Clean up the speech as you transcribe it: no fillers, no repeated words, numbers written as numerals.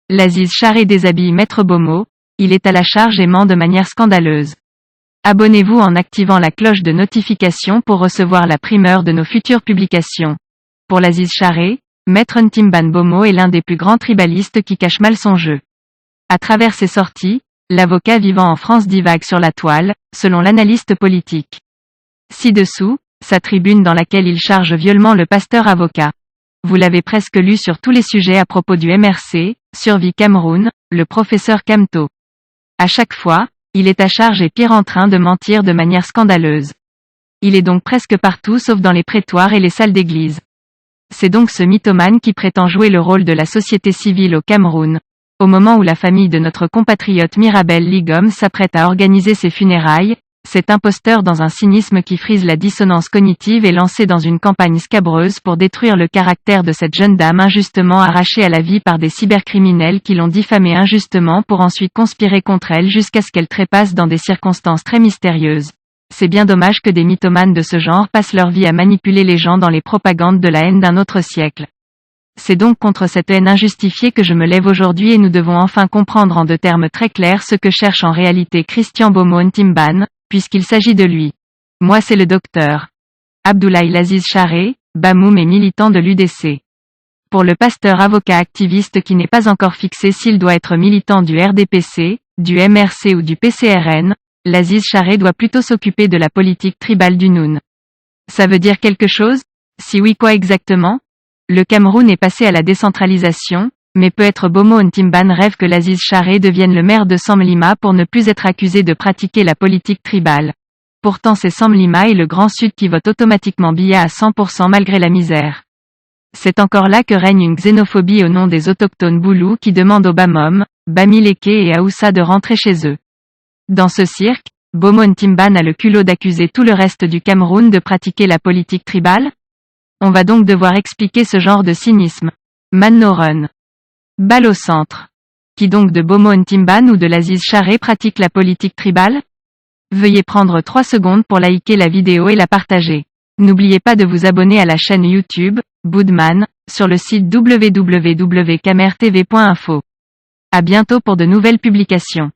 l'Aziz Charé déshabille Maître Bomo, il est à la charge et ment de manière scandaleuse. Abonnez-vous en activant la cloche de notification pour recevoir la primeur de nos futures publications. Pour l'Aziz Charé, Maître Ntimban Bomo est l'un des plus grands tribalistes qui cache mal son jeu. À travers ses sorties, l'avocat vivant en France divague sur la toile, selon l'analyste politique. Ci-dessous, sa tribune dans laquelle il charge violemment le pasteur avocat. Vous l'avez presque lu sur tous les sujets à propos du MRC, Survie Cameroun, le professeur Camto. À chaque fois, il est à charge et pire en train de mentir de manière scandaleuse. Il est donc presque partout sauf dans les prétoires et les salles d'église. C'est donc ce mythomane qui prétend jouer le rôle de la société civile au Cameroun, au moment où la famille de notre compatriote Mirabel Ligom s'apprête à organiser ses funérailles. Cet imposteur dans un cynisme qui frise la dissonance cognitive est lancé dans une campagne scabreuse pour détruire le caractère de cette jeune dame injustement arrachée à la vie par des cybercriminels qui l'ont diffamée injustement pour ensuite conspirer contre elle jusqu'à ce qu'elle trépasse dans des circonstances très mystérieuses. C'est bien dommage que des mythomanes de ce genre passent leur vie à manipuler les gens dans les propagandes de la haine d'un autre siècle. C'est donc contre cette haine injustifiée que je me lève aujourd'hui et nous devons enfin comprendre en deux termes très clairs ce que cherche en réalité Christian Bomo Ntimban, puisqu'il s'agit de lui. Moi c'est le docteur Abdoulaye Laziz Charé, Bamoum et militant de l'UDC. Pour le pasteur avocat activiste qui n'est pas encore fixé s'il doit être militant du RDPC, du MRC ou du PCRN, Laziz Charé doit plutôt s'occuper de la politique tribale du Noun. Ça veut dire quelque chose? Si oui, quoi exactement? Le Cameroun est passé à la décentralisation, mais peut-être Bomo Ntimban rêve que l'Aziz Charé devienne le maire de Samlima pour ne plus être accusé de pratiquer la politique tribale. Pourtant c'est Samlima et le Grand Sud qui votent automatiquement Biya à 100% malgré la misère. C'est encore là que règne une xénophobie au nom des autochtones Boulous qui demandent aux Bamom, Bamileke et Aoussa de rentrer chez eux. Dans ce cirque, Bomo Ntimban a le culot d'accuser tout le reste du Cameroun de pratiquer la politique tribale? On va donc devoir expliquer ce genre de cynisme. Man no run. Balle au centre. Qui donc de Bomo Ntimban ou de l'Aziz Charé pratique la politique tribale? Veuillez prendre 3 secondes pour liker la vidéo et la partager. N'oubliez pas de vous abonner à la chaîne YouTube, Boudman, sur le site www.camertv.info. À bientôt pour de nouvelles publications.